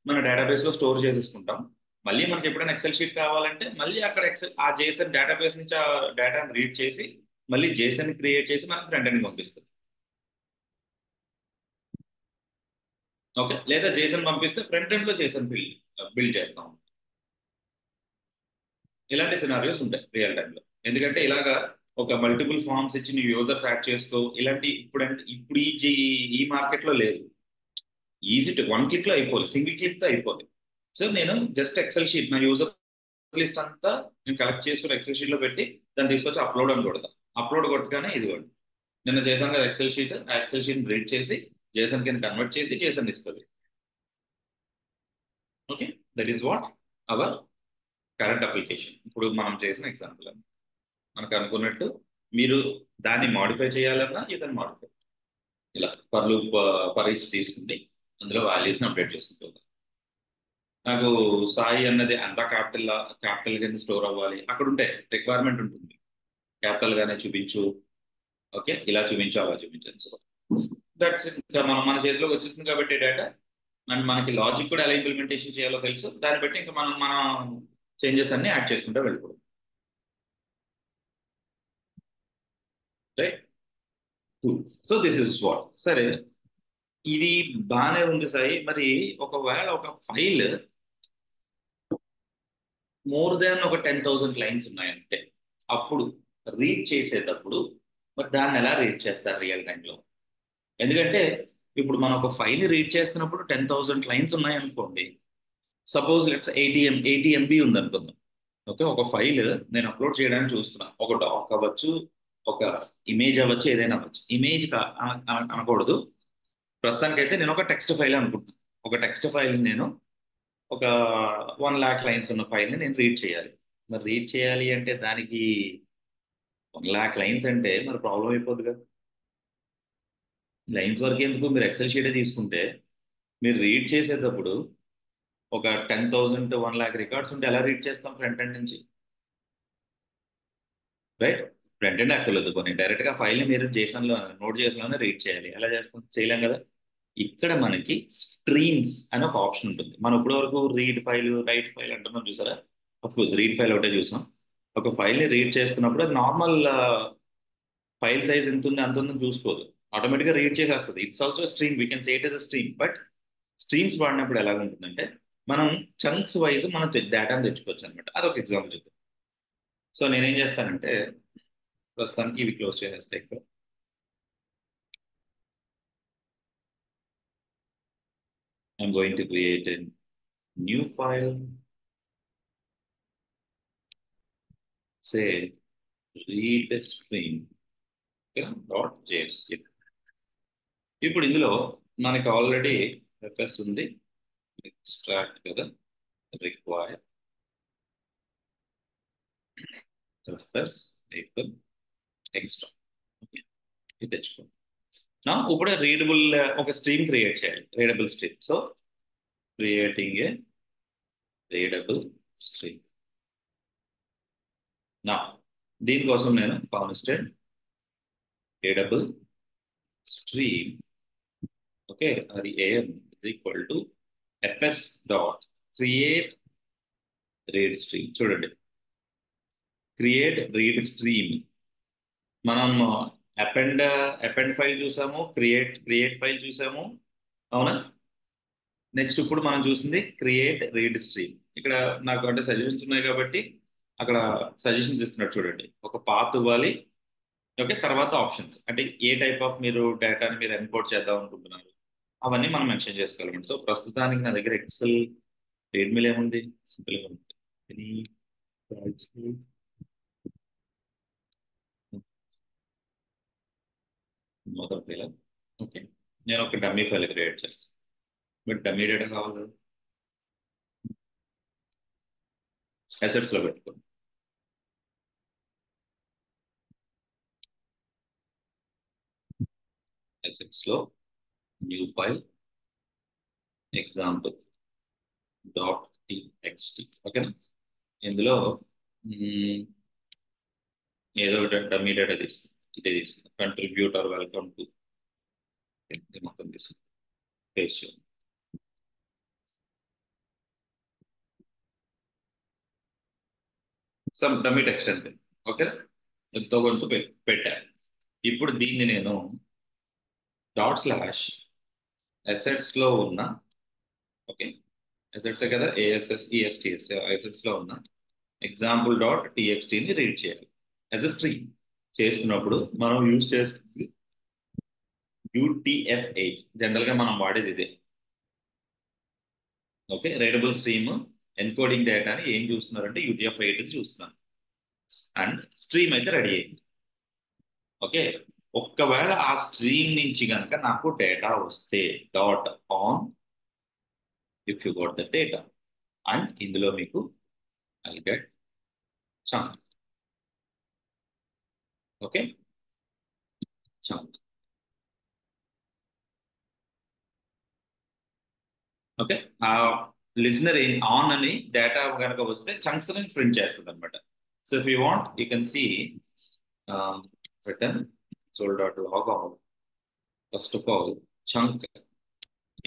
మన డేటాబేస్ లో స్టోర్ చేసేసుకుంటాం. మళ్ళీ మనకి ఎప్పుడైనా ఎక్సెల్ షీట్ కావాలంటే మళ్ళీ అక్కడ ఎక్సెల్ ఆ జేసన్ డేటాబేస్ నుంచి ఆ డేటాను రీడ్ చేసి మళ్ళీ జేసన్ క్రియేట్ చేసి మనకి ఫ్రంట్ ఎండ్ పంపిస్తుంది. ఓకే, లేదా జేసన్ పంపిస్తే ఫ్రంట్ ఎండ్ లో జేసన్ బిల్డ్ చేస్తాం. ఇలాంటి సినారియోస్ ఉంటాయి రియల్ టైంలో. ఎందుకంటే ఇలాగా ఒక మల్టిపుల్ ఫార్మ్స్ ఇచ్చి నీ యూజర్స్ యాడ్ చేసుకో, ఇలాంటి ఇప్పుడు ఈ మార్కెట్ లో లేదు. ఈజీ టు వన్ క్లిక్ లో అయిపోవాలి, సింగిల్ క్లిక్ తో అయిపోవాలి. సో నేను జస్ట్ ఎక్సెల్ షీట్ నా యూజర్ లిస్ట్ అంతా నేను కలెక్ట్ చేసుకుని ఎక్సెల్ షీట్ లో పెట్టి దాన్ని తీసుకొచ్చి అప్లోడ్ అని కొడతా. అప్లోడ్ కొట్టగానే ఇది కూడా నిన్న చేశాను కదా ఎక్సెల్ షీట్, ఆ ఎక్సెల్ షీట్ రీడ్ చేసి జేసన్ కింద కన్వర్ట్ చేసి జేసన్ ఇస్తుంది. Okay, that is what our current application. ఇప్పుడు మనం చేసిన ఎగ్జాంపుల్ అని మనకు అనుకున్నట్టు మీరు దాన్ని మాడిఫై చేయాలన్నా ఇదని మాడిఫై ఇలా పర్ ఈచ్ తీసుకుంటే అందులో వాల్యూస్ని అప్డేట్ చేసుకుంటూ నాకు సాయి అన్నది అంతా క్యాపిటల్ కింద స్టోర్ అవ్వాలి అక్కడ ఉంటే రిక్వైర్మెంట్ ఉంటుంది. క్యాపిటల్ గానే చూపించు, ఓకే ఇలా చూపించు అలా చూపించండి. సో దట్స్ ఇంకా మన చేతిలోకి వచ్చేసింది కాబట్టి డేటా, అండ్ మనకి లాజిక్ కూడా ఎలా ఇంప్లిమెంటేషన్ చేయాలో తెలుసు. దాన్ని బట్టి ఇంకా మన చేంజెస్ అన్ని యాడ్ చేసుకుంటూ వెళ్ళిపోవడం. Right, so this is what. సరే, ఇది బాగానే ఉంది సాయి. మరి ఒకవేళ ఒక ఫైల్ మోర్ దాన్ ఒక 10,000 లైన్స్ ఉన్నాయంటే అప్పుడు రీడ్ చేసేటప్పుడు మరి దాన్ని ఎలా రీడ్ చేస్తారు రియల్ టైంలో? ఎందుకంటే ఇప్పుడు మనం ఒక ఫైల్ రీడ్ చేస్తున్నప్పుడు 10,000 లైన్స్ ఉన్నాయనుకోండి, సపోజ్ లెట్స్ 80 MB ఉంది అనుకుందాం. ఓకే, ఒక ఫైల్ నేను అప్లోడ్ చేయడానికి చూస్తున్నా, ఒక డాక్ అవ్వచ్చు, ఒక ఇమేజ్ అవ్వచ్చు, ఏదైనా అవ్వచ్చు. ఇమేజ్ అనకూడదు, ప్రస్తుతానికైతే నేను ఒక టెక్స్ట్ ఫైల్ అనుకుంటున్నాను. ఒక టెక్స్ట్ ఫైల్ నేను ఒక 1,00,000 లైన్స్ ఉన్న ఫైల్ని నేను రీడ్ చేయాలి. మరి రీడ్ చేయాలి అంటే దానికి 1,00,000 లైన్స్ అంటే మరి ప్రాబ్లం అయిపోద్ది కదా. లైన్స్ వరకు ఎందుకు, మీరు ఎక్సెల్ షీటే తీసుకుంటే మీరు రీడ్ చేసేటప్పుడు ఒక 10,000 to 1,00,000 రికార్డ్స్ ఉంటే ఎలా రీడ్ చేస్తాం ఫ్రంట్ ఎండ్ నుంచి? రైట్, ఫ్రంట్ ఎండ్ అక్కర్లేదు, కొన్ని డైరెక్ట్ గా ఫైల్ ని మీరు జేసన్ లో నోట్ చేసిలోనే రీడ్ చేయాలి. ఎలా చేస్తాం? చేయలేం కదా. ఇక్కడ మనకి స్ట్రీమ్స్ అని ఒక ఆప్షన్ ఉంటుంది. మనం ఇప్పటి వరకు రీడ్ ఫైల్ రైట్ ఫైల్ అంటున్నాం చూసారా, అఫ్ కోర్స్ రీడ్ ఫైల్ ఒకటే చూసాం. ఒక ఫైల్ ని రీడ్ చేస్తున్నప్పుడు అది నార్మల్ ఫైల్ సైజ్ ఎంత ఉంది అంత ఉందని చూసుకోదు, ఆటోమేటిక్గా రీడ్ చేసేస్తుంది. It's also stream, we can say it is a stream. But streams వాడినప్పుడు ఎలా ఉంటుందంటే మనం చంక్స్ వైజ్ మనం డేటాను తెచ్చుకోవచ్చు అనమాట. అదొక ఎగ్జాంపుల్ చెప్తాను. సో నేనేం చేస్తానంటే ప్రస్తుతానికి ఇవి క్లోజ్ చేసేస్తే ఇక్కడ I'm going to create a new file, say read stream dot js. ఇప్పుడు ఇందులో మనకి ఆల్రెడీ ఎఫ్ఎస్ ఉంది, ఎక్స్ట్రాక్ట్ కదా, రిక్వైర్ ఎఫ్ఎస్ ఈక్వల్ ఎక్స్ట్రా. ఇది తెచ్చుకోండి. నా ఇప్పుడు రీడబుల్ ఒక స్ట్రీమ్ క్రియేట్ చేయాలి, readable stream. So creating a readable stream. నా దీనికోసం నేను కాన్స్టెంట్ రీడబుల్ స్ట్రీమ్, ఓకే, అది am is equal to fs dot create read stream. చూడండి, క్రియేట్ రీడ్ స్ట్రీమ్. మనం అపెండ్ ఫైల్ చూసాము, క్రియేట్ ఫైల్ చూసాము, అవునా? నెక్స్ట్ ఇప్పుడు మనం చూసింది క్రియేట్ రీడ్ స్ట్రీమ్. ఇక్కడ నాకు అంటే సజెషన్స్ ఉన్నాయి కాబట్టి అక్కడ సజెషన్స్ ఇస్తున్నాడు చూడండి. ఒక పాత్ ఇవ్వాలి, ఓకే, తర్వాత ఆప్షన్స్ అంటే ఏ టైప్ ఆఫ్ మీరు డేటాని మీరు ఎన్కోడ్ చేద్దాం అనుకుంటున్నారు అవన్నీ మనం మెన్షన్ చేసుకోవాలి. సో ప్రస్తుతానికి నా దగ్గర ఎక్సెల్ రెడ్మీల్ ఏముంది, సింపుల్గా ఉంది. Any spreadsheet? మొదటి ఫైల్, ఓకే, నేను ఒక డమ్మీ ఫైల్ క్రియేట్ చేస్తాను. బట్ డమ్మీ డేటా కావాలి కదా, అసెట్స్ లో పెట్టుకోండి. అసెట్స్ లో new file example dot TXT, ఓకేనా. ఇందులో ఏదో ఒకటి డమ్మీ డేటా తీసుకుంది, ఇదే తీసుకుంది. కంట్రిబ్యూటర్ వెల్కమ్ టు మొత్తం తీసుకుంది, పేస్ట్ చేయండి. సమ్ డమ్మీ టెక్స్ట్ అంతే. ఓకే, ఎంతో కొంత పెట్టాను. ఇప్పుడు దీన్ని నేను డాట్ స్లాష్ అసెట్స్ లో ఉన్న, ఓకే, అసెట్స్ కదా, అసెట్స్ లో ఉన్న ఎగ్జాంపుల్ డాట్ టీఎక్స్టీని రీడ్ చేయాలి యాజ్ అ స్ట్రీమ్. చేస్తున్నప్పుడు మనం యూజ్ చేస్తుంది UTF-8. జనరల్ గా మనం వాడేది ఇదే. ఓకే, రీడబుల్ స్ట్రీమ్ ఎన్కోడింగ్ డేటాని ఏం చూస్తున్నారంటే UTF-8 చూస్తున్నాను. అండ్ స్ట్రీమ్ అయితే రెడీ అయింది. ఓకే, ఒక్కవేళ ఆ స్ట్రీమ్ నుంచి కనుక నాకు డేటా వస్తే dot on if you got the data, and ఇందులో మీకు I get chunk. Okay, chunk. Okay, ఆ లిజనర్ ఆన్ అని డేటా కనుక వస్తే చంక్స్ అని ప్రింట్ చేస్తుంది అనమాట. So if you want you can see return sole dot log out. First of all chunk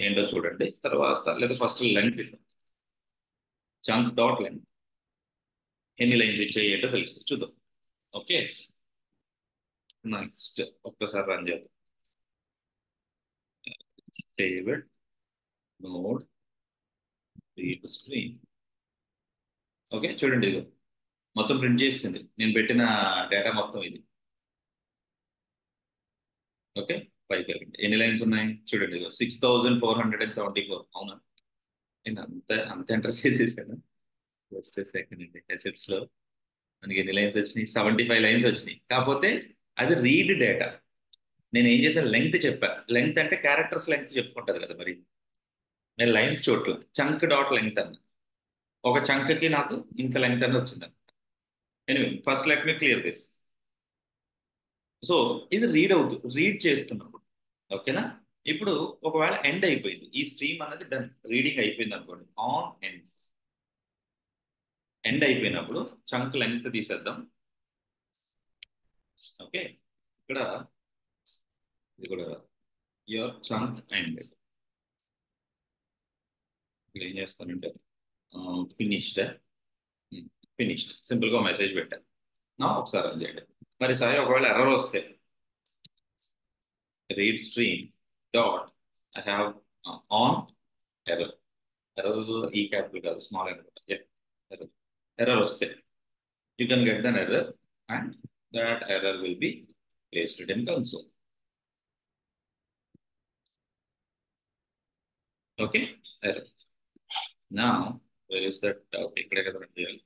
ఏంటో చూడండి, తర్వాత లేదా ఫస్ట్ లెంగ్త్ ఇద్దాం. చంక్ డాట్ లెంగ్త్ ఎన్ని లైన్స్ ఇచ్చాయి ఏంటో తెలుస్తుంది, చూద్దాం. ఓకే, నెక్స్ట్ ఒక్కసారి రన్ చేద్దాం. Save it, node, read stream. Okay, చూడండి ఇది మొత్తం ప్రింట్ చేసింది, నేను పెట్టిన డేటా మొత్తం ఇది. ఓకే, పైకి వెళ్ళండి, ఎన్ని లైన్స్ ఉన్నాయి చూడండి, 6474. అవునా, నేను అంత అంత ఎంటర్ చేసేసాను. జస్ట్ సెకండ్ అండి. అసెట్స్ లో మనకి ఎన్ని లైన్స్ వచ్చినాయి, 75 లైన్స్ వచ్చినాయి. కాకపోతే అది రీడ్ డేటా. నేను ఏం చేశాను, లెంగ్త్ చెప్పా. లెంగ్త్ అంటే క్యారెక్టర్స్ లెంగ్త్ చెప్పుకుంటది కదా, మరి నేను లైన్స్ చోట్ల చంక్ డాట్ లెంగ్త్ అన్న, ఒక చంక్ కి నాకు ఇంత లెంగ్త్ అని వచ్చింది. Anyway first let me clear this. So ఇది రీడ్ చేస్తున్నప్పుడు, ఓకేనా. ఇప్పుడు ఒకవేళ ఎండ్ అయిపోయింది, ఈ స్ట్రీమ్ అనేది డన్, రీడింగ్ అయిపోయింది అనుకోండి. ఆన్ ఎండ్ అయిపోయినప్పుడు చంక్ లెంగ్త్ తీసేద్దాం. ఓకే, ఇక్కడ ఇది కూడా యువర్ చంక్ ఎండ్. ఇక్కడ ఏం చేస్తానంటే ఫినిష్డ్, సింపుల్ గా మెసేజ్ పెట్టాను. నా ఒకసారి రన్ చేయండి. మరి సాయి ఒకవేళ ఎర్రర్ వస్తే read stream dot I have on error. Error ఈ క్యాపిటల్ కాదు, స్మాల్ ఎర్రర్. ఎర్రర్ వస్తే you can get then error and that error will be placed in console. Okay, error. నా వేర్ ఇస్ దట్, ఇక్కడే కదా run చేయాలి.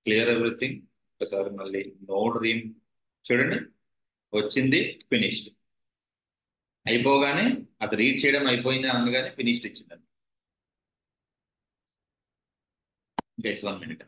Clear everything. ఒకసారి మళ్ళీ node రీమ్ చూడండి, వచ్చింది ఫినిష్డ్. అయిపోగానే అది రీడ్ చేయడం అయిపోయింది అనగానే ఫినిష్డ్ ఇచ్చిందండి. Guys 1 minute.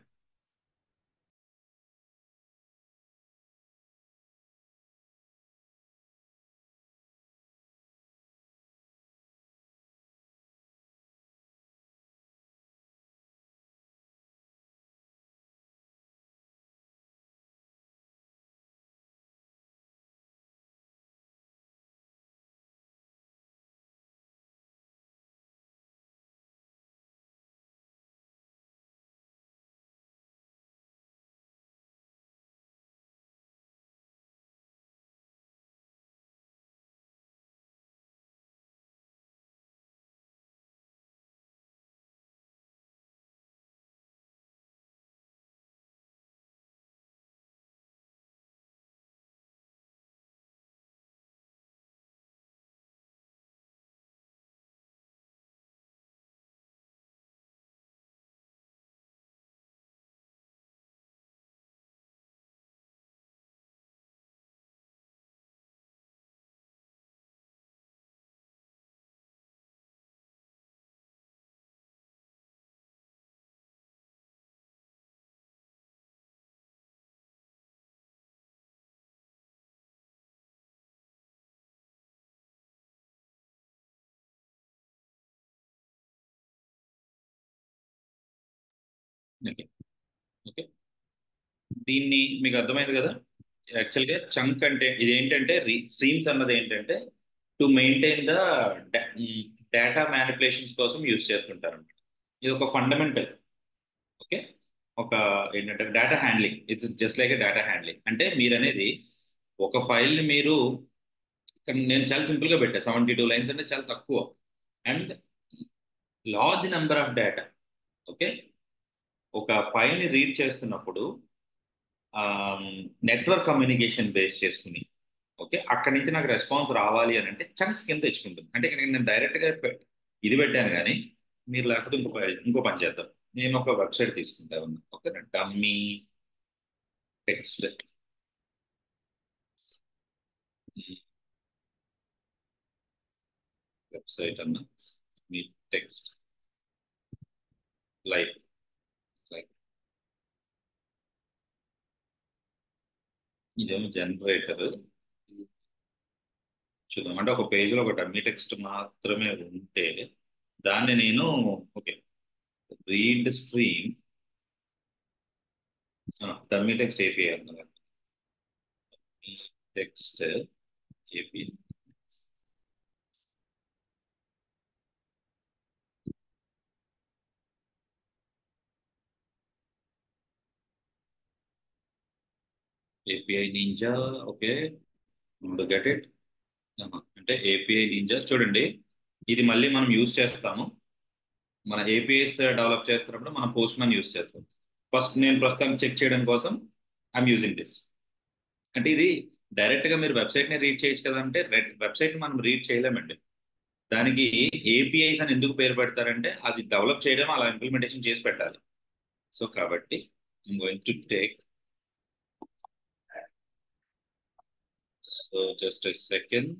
ఓకే, ఓకే, దీన్ని మీకు అర్థమైంది కదా. యాక్చువల్గా చంక్ అంటే ఇది ఏంటంటే, స్ట్రీమ్స్ అన్నది ఏంటంటే to maintain the data manipulations కోసం యూజ్ చేస్తుంటారు. ఇది ఒక ఫండమెంటల్. ఓకే, ఒక ఏంటంటే data handling. It's just like data handling. అంటే మీరు అనేది ఒక ఫైల్ని మీరు, నేను చాలా సింపుల్ గా పెట్టా, 72 లైన్స్ అంటే చాలా తక్కువ. And large number of data. Okay, ఒక ఫైల్ ని రీడ్ చేస్తున్నప్పుడు నెట్వర్క్ కమ్యూనికేషన్ బేస్ చేసుకుని, ఓకే, అక్కడి నుంచి నాకు రెస్పాన్స్ రావాలి అని అంటే చంక్స్ కింద తెచ్చుకుంటుంది. అంటే ఇక్కడ నేను డైరెక్ట్ గా ఇది పెట్టాను కానీ, మీరు లేకపోతే ఇంకో పని చేద్దాం. నేను ఒక వెబ్సైట్ తీసుకుంటా ఉన్నా, ఓకే, డమ్మీ టెక్స్ట్ వెబ్సైట్ అన్న, మీ టెక్స్ట్ లైవ్ లైవ్ ఇదేమో జనరేటర్. చూద్దాం, అంటే ఒక పేజ్లో ఒక డమ్మీ టెక్స్ట్ మాత్రమే ఉంటే దాన్ని నేను, okay, read stream dummy text API అన్నమాట. Text API API ninja. Okay, get it. అంటే ఏపీఐ నింజా చూడండి, ఇది మళ్ళీ మనం యూజ్ చేస్తాము. మన ఏపీఐస్ డెవలప్ చేస్తున్నప్పుడు మనం పోస్ట్ మ్యాన్ యూజ్ చేస్తాం. ఫస్ట్ నేను ప్రస్తుతం చెక్ చేయడం కోసం ఐఎమ్ యూజింగ్ దిస్. అంటే ఇది డైరెక్ట్ గా మీరు వెబ్సైట్ ని రీడ్ చేయొచ్చు కదా, అంటే వెబ్సైట్ ని మనం రీడ్ చేయలేమండి. దానికి ఏపీఐస్ అని ఎందుకు పేరు పెడతారంటే అది డెవలప్ చేయడం, అలా ఇంప్లిమెంటేషన్ చేసి పెట్టాలి. సో కాబట్టి I'm going to take, so just a second.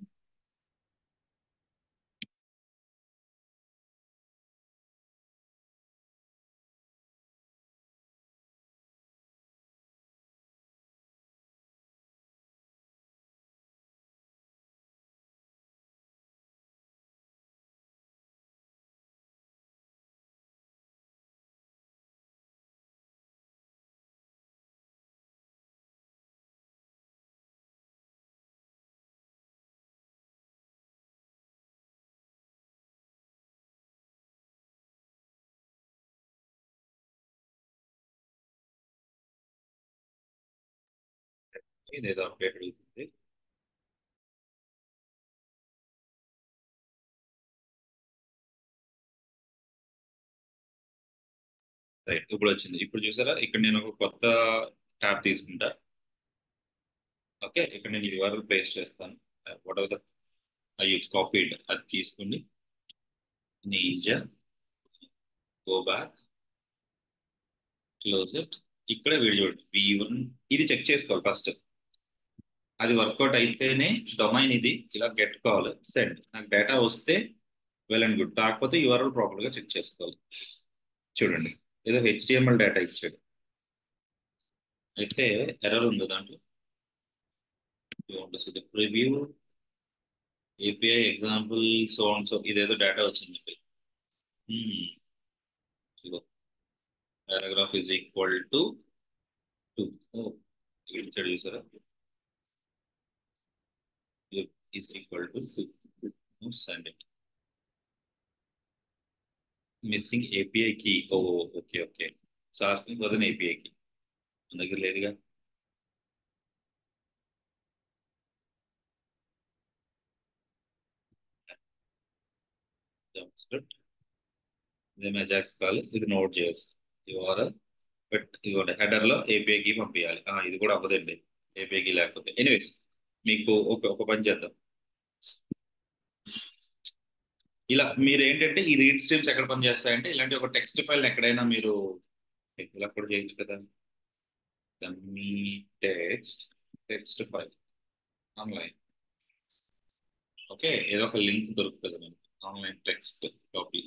ఇదేదో అప్డేట్ అవుతుంది. రైట్, ఇప్పుడు వచ్చింది. ఇప్పుడు చూసారా, ఇక్కడ నేను ఒక కొత్త ట్యాబ్ తీసుకుంటా. ఓకే, ఇక్కడ నేను యూఆర్ఎల్ పేస్ట్ చేస్తాను. What ever the I copied అది తీసుకుని ninja go back, close it. ఇక్కడ వీడియో V1 ఇది చెక్ చేసుకోవాలి ఫస్ట్. అది వర్కౌట్ అయితేనే డొమైన్ ఇది ఇలా గెట్ కావాలి, సెండ్. నాకు డేటా వస్తే వెల్ అండ్ గుడ్, కాకపోతే యూఆర్ఎల్ ప్రాపర్ గా చెక్ చేసుకోవాలి. చూడండి, ఏదో HTML డేటా ఇచ్చాడు, అయితే ఎర్రర్ ఉంది దాంట్లో. Preview API example so and so, ఇదేదో డేటా వచ్చింది. Paragraph is equal to 2. ఇక్కడ చూసారా, is equal to 2. Send it. Missing API key. Oh okay okay, asking for an API key మన దగ్గర లేదుగా. జావాస్క్రిప్ట్ ఇదేమో అజాక్స్ కాల్, ఇది నోట్ చేయొచ్చు. యుఆర్ఎల్ బట్ ఇదిగోండి, హెడర్ లో ఏపీఐ కీ పంపించాలి. ఇది కూడా అవ్వదండి ఏపీఐ కీ లేకపోతే. ఎనీవేస్, మీకు ఒక పని చేద్దాం. ఇలా మీరు ఏంటంటే ఈ రీడ్ స్ట్రీమ్స్ ఎక్కడ పని చేస్తాయంటే, ఇలాంటి ఒక టెక్స్ట్ ఫైల్ ఎక్కడైనా మీరు ఇలా కూడా చేయొచ్చు కదా. మీ టెక్స్ట్ ఫైల్ ఆన్లైన్, ఓకే, ఏదో ఒక లింక్ దొరుకుతుంది మనకి, online text copy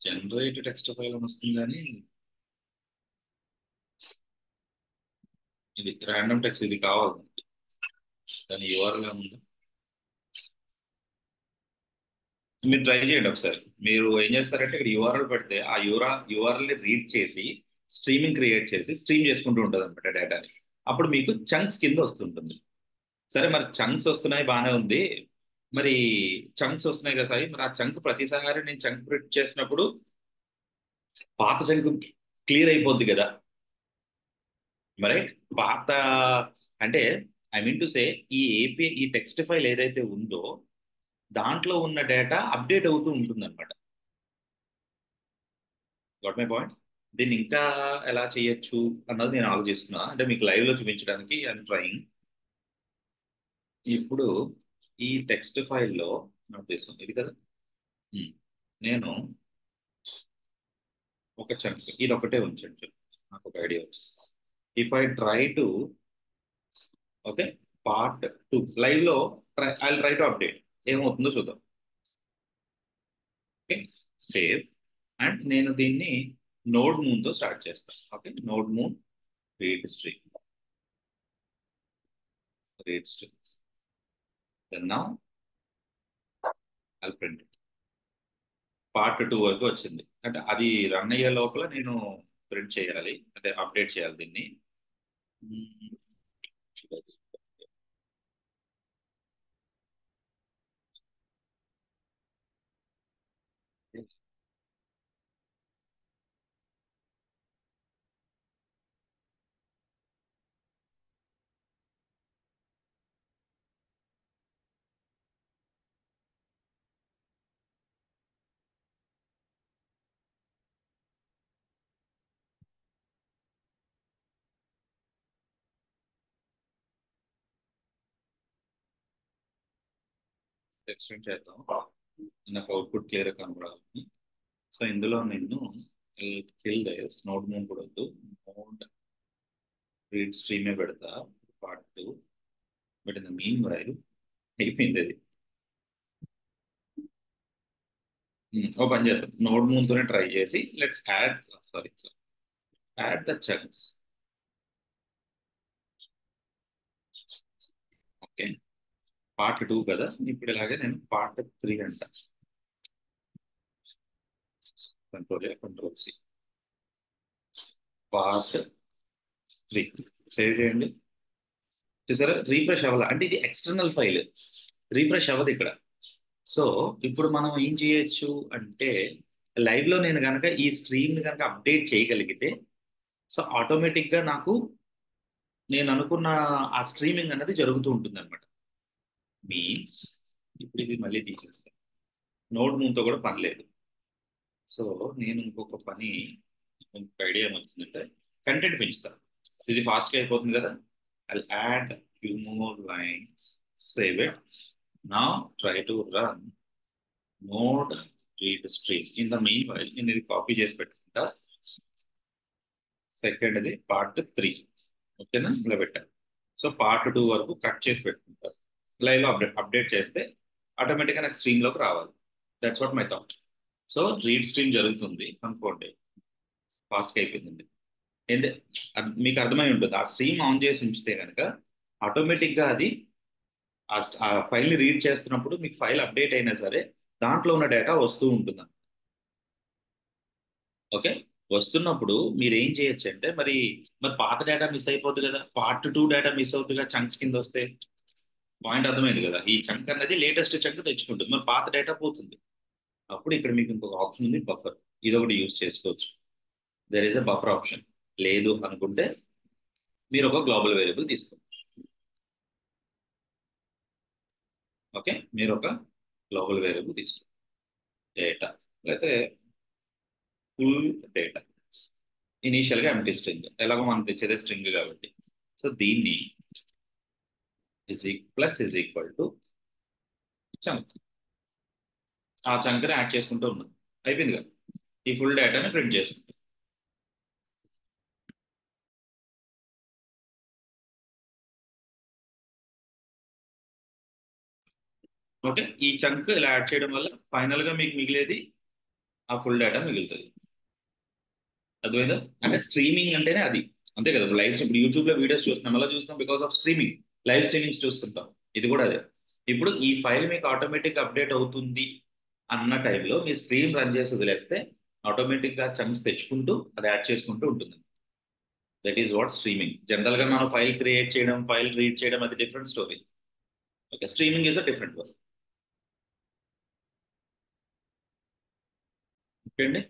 generate text file అని వస్తుంది. కానీ ఇది ర్యాండమ్ టెక్స్ట్, ఇది కావాలి దాని యూఆర్ఎల్ ఉంది. మీరు ట్రై చేయండి ఒకసారి. మీరు ఏం చేస్తారంటే ఇక్కడ యూఆర్ఎల్ పెడితే ఆ యూఆర్ఎల్ ని రీడ్ చేసి స్ట్రీమింగ్ క్రియేట్ చేసి స్ట్రీమ్ చేసుకుంటూ ఉంటుంది అనమాట డేటాని. అప్పుడు మీకు చంక్స్ కింద వస్తుంటుంది. సరే, మరి చంక్స్ వస్తున్నాయి బాగానే ఉంది. మరి చంక్స్ వస్తున్నాయి కదా సాయి, మరి ఆ చంక్ ప్రతిసారి నేను చంక్ ప్రింట్ చేసినప్పుడు పాత చంక్ క్లియర్ అయిపోద్ది కదా, రైట్. పాత అంటే ఐ మీన్ టు సే ఈ ఏపీ ఈ టెక్స్ట్ ఫైల్ ఏదైతే ఉందో దాంట్లో ఉన్న డేటా అప్డేట్ అవుతూ ఉంటుంది అనమాట. Got my point. దీన్ని ఇంకా ఎలా చేయొచ్చు అన్నది నేను ఆలోచిస్తున్నా, అంటే మీకు లైవ్ లో చూపించడానికి ఐఎమ్ ట్రయింగ్. ఇప్పుడు ఈ టెక్స్ట్ ఫైల్లో నాకు తెలుసు ఇది కదా. నేను ఒక చంక్ ఇది ఒకటే ఉంచండి, నాకు ఒక ఐడియా వచ్చింది. If I try to okay part 2 live లో ఐ ట్రై టు అప్డేట్, ఏమవుతుందో చూద్దాం. Okay save. అండ్ నేను దీన్ని నోడ్ మూన్ తో స్టార్ట్ చేస్తాను. Okay node moon read string then now I'll print it. Part 2 వరకు వచ్చింది, అంటే అది రన్ అయ్యే లోపల నేను ప్రింట్ చేయాలి, అంటే అప్డేట్ చేయాలి దీన్ని. ఎక్స్టెండ్ చేద్దాం, నాకు అవుట్పుట్ క్లియర్ కనబడాలి. సో ఇందులో నేను కిల్ దయస్ నోడ్ మూన్ కూడా వద్దు, నోడ్ రీడ్ స్ట్రీమే పెడతా part 2. But in the mean while అయిపోయింది అది. ఓ పని చేద్దాం, నోడ్ మూన్ తోనే ట్రై చేసి let's add the chunks. Okay part 2 కదా, ఇప్పుడు ఇలాగే నేను పార్ట్ 3 అంట. కంట్రోల్ C పార్ట్ 3 సేవ్ చేయండి. చూసారా రీఫ్రెష్ అవ్వాలి, అంటే ఇది ఎక్స్టర్నల్ ఫైల్, రీఫ్రెష్ అవ్వదు ఇక్కడ. సో ఇప్పుడు మనం ఏం చేయొచ్చు అంటే లైవ్ లో నేను కనుక ఈ స్ట్రీమ్ కనుక అప్డేట్ చేయగలిగితే సో ఆటోమేటిక్ గా నాకు నేను అనుకున్న ఆ స్ట్రీమింగ్ అనేది జరుగుతూ ఉంటుంది అనమాట. మీన్స్ ఇప్పుడు ఇది మళ్ళీ తీసేస్తాను, నోడ్ మూన్తో కూడా పని లేదు. సో నేను ఇంకొక ఐడియా ఏమవుతుందంటే కంటెంట్ పెంచుతాను, ఇది ఫాస్ట్గా అయిపోతుంది కదా. I'll add few more lines, save it. Now try to run node read stream. In the meanwhile, నేను ఇది కాపీ చేసి పెట్టుకుంటా. సెకండ్ ఇది పార్ట్ 3 ఓకేనా, ఇలా పెట్టా. సో పార్ట్ 2 వరకు కట్ చేసి పెట్టుకుంటా, లైవ్ లో అప్డేట్ చేస్తే ఆటోమేటిక్గా నాకు స్ట్రీమ్ లోకి రావాలి. That's what my thought. So read stream జరుగుతుంది అనుకోండి, ఫాస్ట్గా అయిపోయిందండి. మీకు అర్థమై ఉంటుంది, ఆ స్ట్రీమ్ ఆన్ చేసి ఉంచితే కనుక ఆటోమేటిక్గా అది ఆ ఫైల్ని రీడ్ చేస్తున్నప్పుడు మీకు ఫైల్ అప్డేట్ అయినా సరే దాంట్లో ఉన్న డేటా వస్తూ ఉంటుంది. ఓకే వస్తున్నప్పుడు మీరు ఏం చేయొచ్చు అంటే మరి పాత డేటా మిస్ అయిపోద్ది కదా, పార్ట్ 2 డేటా మిస్ అవుతుంది కదా చంక్స్ కింద వస్తే. పాయింట్ అర్థమైంది కదా, ఈ చంక్ అనేది లేటెస్ట్ చంక్ తెచ్చుకుంటుంది, మరి పాత డేటా పోతుంది. అప్పుడు ఇక్కడ మీకు ఇంకొక ఆప్షన్ ఉంది, బఫర్. ఇది ఒకటి యూజ్ చేసుకోవచ్చు. There is a buffer option. లేదు అనుకుంటే మీరు ఒక గ్లోబల్ వేరియబుల్ తీసుకోండి. ఓకే మీరు ఒక గ్లోబల్ వేరియబుల్ తీసుకోండి, డేటా లేకపోతే ఫుల్ డేటా. ఇనీషియల్గా ఎంటీ స్ట్రింగ్, ఎలాగో మనం తెచ్చేదే స్ట్రింగ్ కాబట్టి. సో దీన్ని plus is equal to chunk, ఆ చంక్ని యాడ్ చేసుకుంటూ ఉన్నాం. అయిపోయింది కదా, ఈ ఫుల్ డేటాని ప్రింట్ చేసుకుంటాం. ఓకే ఈ చంక్ ఇలా యాడ్ చేయడం వల్ల ఫైనల్గా మీకు మిగిలేది ఆ ఫుల్ డేటా మిగులుతుంది. అర్థమైందా, అంటే స్ట్రీమింగ్ అంటేనే అది, అంతే కదా. లైవ్ ఇప్పుడు యూట్యూబ్లో వీడియోస్ చూస్తున్నాం, ఎలా చూస్తున్నాం, because of streaming. Live streamings చూస్తుంటాం, ఇది కూడా అదే. ఇప్పుడు ఈ ఫైల్ మీకు ఆటోమేటిక్ అప్డేట్ అవుతుంది అన్న టైంలో మీ స్ట్రీమ్ రన్ చేసి వదిలేస్తే ఆటోమేటిక్గా చంక్స్ తెచ్చుకుంటూ అది యాడ్ చేసుకుంటూ ఉంటుంది. That is what streaming. జనరల్గా మనం ఫైల్ క్రియేట్ చేయడం, ఫైల్ రీడ్ చేయడం అది different story. Okay streaming is a different work. Okay అండి.